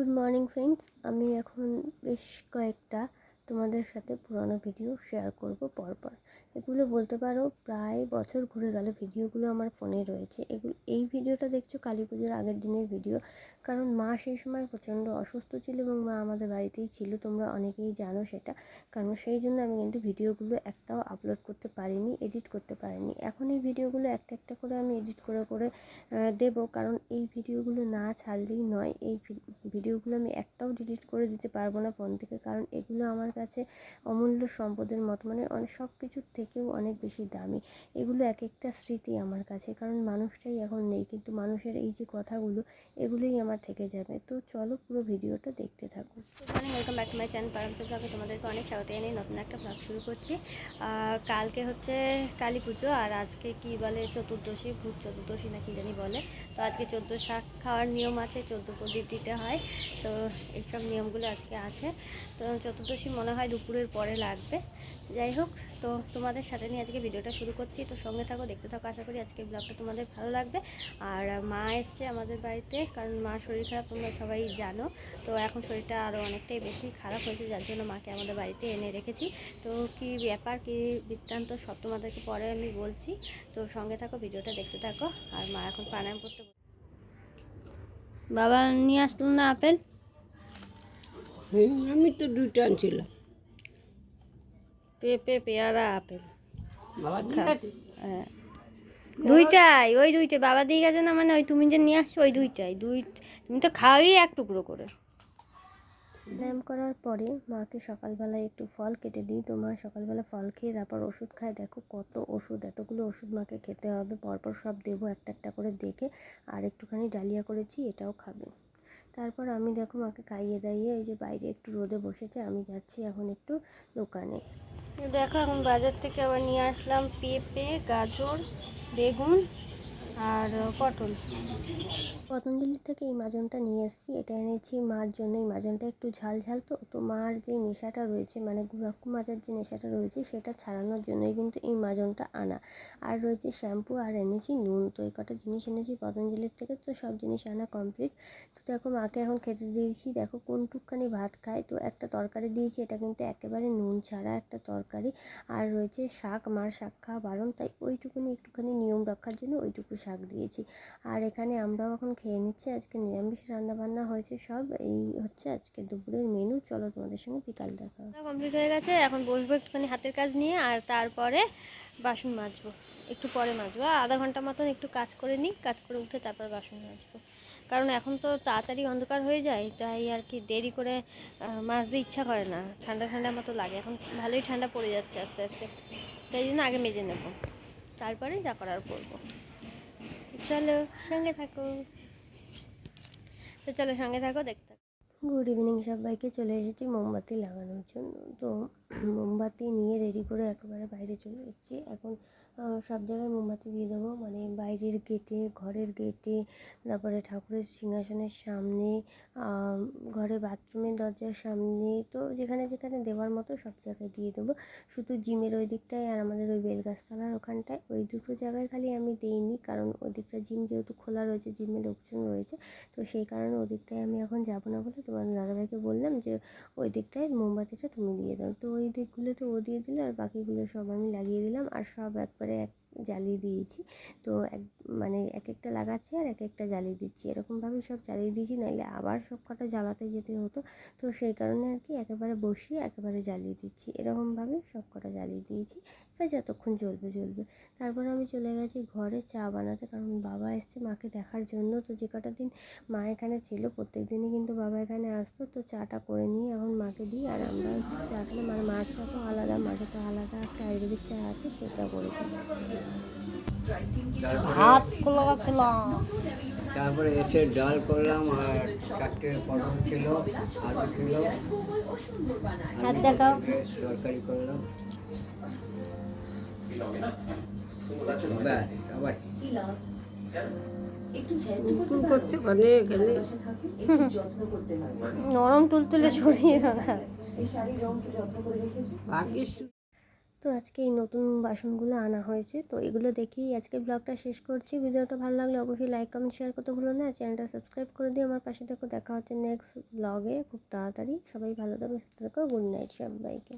Good morning friends, আমি এখন বেশ কয়েকটা তোমাদের সাথে পুরনো ভিডিও শেয়ার করব পরপর। এগুলো বলতে পারো প্রায় বছর ঘুরে গেল ভিডিওগুলো আমার ফোনে রয়েছে। এই ভিডিওটা দেখছো কালী পুজোর আগের দিনের ভিডিও, কারণ মা সেই সময় প্রচণ্ড অসুস্থ ছিল এবং মা আমাদের বাড়িতেই ছিল, তোমরা অনেকেই জানো সেটা। কারণ সেই জন্য আমি কিন্তু ভিডিওগুলো একটাও আপলোড করতে পারিনি, এডিট করতে পারিনি। এখন এই ভিডিওগুলো একটা একটা করে আমি এডিট করে করে দেব, কারণ এই ভিডিওগুলো না ছাড়লেই নয়। এই ভিডিওগুলো আমি একটাও ডিলিট করে দিতে পারবো না ফোন থেকে, কারণ এগুলো আমার কাছে অমূল্য সম্পদের মতো, মানে সব কিছুর থেকেও অনেক বেশি দামি। এগুলো এক একটা স্মৃতি আমার কাছে, কারণ মানুষটাই এখন নেই, কিন্তু মানুষের এই যে কথাগুলো এগুলোই আমার থেকে যাবে। তো চলো পুরো ভিডিওটা দেখতে থাকো। Welcome back to my channel Paramita ব্লগে তোমাদেরকে অনেক স্বাগত জানিয়ে নতুন একটা ব্লগ শুরু করছি। কালকে হচ্ছে কালী পুজো, আর আজকে কি বলে চতুর্দশী, ভূত চতুর্দশী না কি জানি বলে। তো আজকে 14 শাক খাওয়ার নিয়ম আছে, 14 প্রদীপ দিতে হয়, তো এইসব নিয়মগুলো আজকে আছে। তো চতুর্দশী মনে হয় দুপুরের পরে লাগবে। যাই হোক, তো তোমাদের সাথে নিয়ে আজকে ভিডিওটা শুরু করছি, তো সঙ্গে থাকো, দেখতে থাকো। আশা করি আজকে ব্লগটা তোমাদের ভালো লাগবে। আর মা এসছে আমাদের বাড়িতে, কারণ মার শরীর খারাপ তোমরা সবাই জানো। তো এখন শরীরটা আরও অনেকটাই বেশি খারাপ হয়েছে, যার জন্য মাকে আমাদের বাড়িতে এনে রেখেছি। তো কি ব্যাপার, কি বৃত্তান্ত সব তোমাদেরকে পরে আমি বলছি। তো সঙ্গে থাকো, ভিডিওটা দেখতে থাকো। আর মা এখন প্রাণায়াম করতে। বাবা নিয়ে আসতুন না আপেল? আমি তো দুইটা আনছিলাম, পেঁপে, পেয়ারা, আপেল। বাবা ঠিক আছে। হ্যাঁ, দুইটাই, ওই দুইটাই বাবা দিয়ে গেছে না, মানে ওই তুমি যে নিয়ে আসছো ওই দুইটাই। তুমি তো খাওয়াই এক টুকরো করে। ব্যায়াম করার পরে মাকে সকালবেলায় একটু ফল কেটে দিই। তো মা সকালবেলা ফল খেয়ে তারপর ওষুধ খায়। দেখো কত ওষুধ, এতগুলো ওষুধ মাকে খেতে হবে, পরপর সব দেবো একটা একটা করে দেখে। আর একটুখানি ডালিয়া করেছি, এটাও খাবে। তারপর আমি দেখো মাকে খাইয়ে দাইয়ে এই যে বাইরে একটু রোদে বসেছে, আমি যাচ্ছি এখন একটু দোকানে। দেখো এখন বাজার থেকে আবার নিয়ে আসলাম পেঁপে, গাজর, বেগুন আর পটল। পতঞ্জলির থেকে এই মাজনটা নিয়ে এসেছি, এটা এনেছি মার জন্য। এই মাজনটা একটু ঝাল ঝাল, তো মার যে নেশাটা রয়েছে, মানে গুড়াক্কু মাজার যে নেশাটা রয়েছে সেটা ছাড়ানোর জন্যই কিন্তু এই মাজনটা আনা। আর রয়েছে শ্যাম্পু, আর এনেছি নুন। তো এই কটা জিনিস এনেছি পতঞ্জলির থেকে, তো সব জিনিস আনা কমপ্লিট। তো দেখো মাকে এখন খেতে দিয়েছি, দেখো কোনটুকখানি ভাত খায়। তো একটা তরকারি দিয়েছি, এটা কিন্তু একেবারে নুন ছাড়া একটা তরকারি। আর রয়েছে শাক, মার শাক খাওয়া বারণ, তাই ওইটুকুনি একটুখানি নিয়ম রক্ষার জন্য ওইটুকু শাক দিয়েছি। আর এখানে আমরাও এখন খেয়ে নিচ্ছি। আজকে নিরামিষ রান্নাবান্না হয়েছে সব। এই হচ্ছে আজকে দুপুরের মেনু। চলো তোমাদের সঙ্গে বিকাল দেখা কমপ্লিট হয়ে গেছে, এখন বসবো একটুখানি হাতের কাজ নিয়ে, আর তারপরে বাসন মাজবো। একটু পরে মাজবো, আধা ঘন্টা মতন একটু কাজ করে নিই, কাজ করে উঠে তারপর বাসন মাজবো। কারণ এখন তো তাড়াতাড়ি অন্ধকার হয়ে যায়, তাই আর কি দেরি করে মাজতে ইচ্ছা করে না, ঠান্ডা ঠান্ডা মতো লাগে। এখন ভালোই ঠান্ডা পড়ে যাচ্ছে আস্তে আস্তে, তাই জন্য আগে মেজে নেব, তারপরে যা করার করবো। চলো সঙ্গে থাকো, তো চলো সঙ্গে থাকো, দেখতে। গুড ইভিনিং সবাইকে। চলে এসেছি মোমবাতি লাগানোর জন্য। তো মোমবাতি নিয়ে রেডি করে একেবারে বাইরে চলে এসেছি। এখন সব জায়গায় মোমবাতি দিয়ে দেবো, মানে বাইরের গেটে, ঘরের গেটে, তারপরে ঠাকুরের সিংহাসনের সামনে, ঘরের বাথরুমের দরজার সামনে, তো যেখানে যেখানে দেওয়ার মতো সব জায়গায় দিয়ে দেবো। শুধু জিমের ওই দিকটায় আর আমাদের ওই বেলগাছতলার ওখানটায়, ওই দুটো জায়গায় খালি আমি দিইনি, কারণ ওই দিকটা জিম যেহেতু খোলা রয়েছে, জিমের লোকজন রয়েছে, তো সেই কারণে ওই দিকটায় আমি এখন যাবো না বলে তোমার দাদাভাইকে বললাম যে ওই দিকটায় মোমবাতিটা তুমি দিয়ে দাও। তো ওই দিকগুলোতে ও দিয়ে দিল, আর বাকিগুলো সব আমি লাগিয়ে দিলাম, আর সব একবারে জ্বালিয়ে দিয়েছি। তো মানে এক একটা লাগাচ্ছি আর এক একটা জ্বালিয়ে দিচ্ছি, এরকমভাবেই সব জ্বালিয়ে দিয়েছি, নাহলে আবার সব কটা জ্বালাতে যেতে হতো। তো সেই কারণে আর কি একেবারে বসিয়ে একেবারে জ্বালিয়ে দিচ্ছি, এরকমভাবে সব কটা জ্বালিয়ে দিয়েছি। এবার যতক্ষণ জ্বলবে। তারপর আমি চলে গেছি ঘরে চা বানাতে, কারণ বাবা এসছে মাকে দেখার জন্য। তো যে কটা দিন মা এখানে ছিল প্রত্যেক দিনই কিন্তু বাবা এখানে আসতো। তো চাটা করে নিয়ে এখন মাকে দিই, আর আমরা চা খেলাম। আর মার চা তো আলাদা, মাকে তো আলাদা একটা আয়ুর্বেদিক চা আছে, সেটা করে দিই। হাত খোলা তারপরে এসে ডাল করলাম, আর চারটে পটল ছিল, আলু ছিল, হাত দেখাও। তরকারি করলাম, ব্যাস সবাই করছে মানে এখানে নরম তুলতুলে শরীর। তো আজকে এই নতুন বাসনগুলো আনা হয়েছে, তো এগুলো দেখেই আজকে ব্লগটা শেষ করছি। ভিডিওটা ভালো লাগলে অবশ্যই লাইক কমেন্ট শেয়ার করতে ভুলো না, চ্যানেলটা সাবস্ক্রাইব করে দিও। আমার পাশে দেখো, দেখা হচ্ছে নেক্সট ব্লগে খুব তাড়াতাড়ি। সবাই ভালো থাকো, সুস্থ থাকো। গুড নাইট সবাইকে।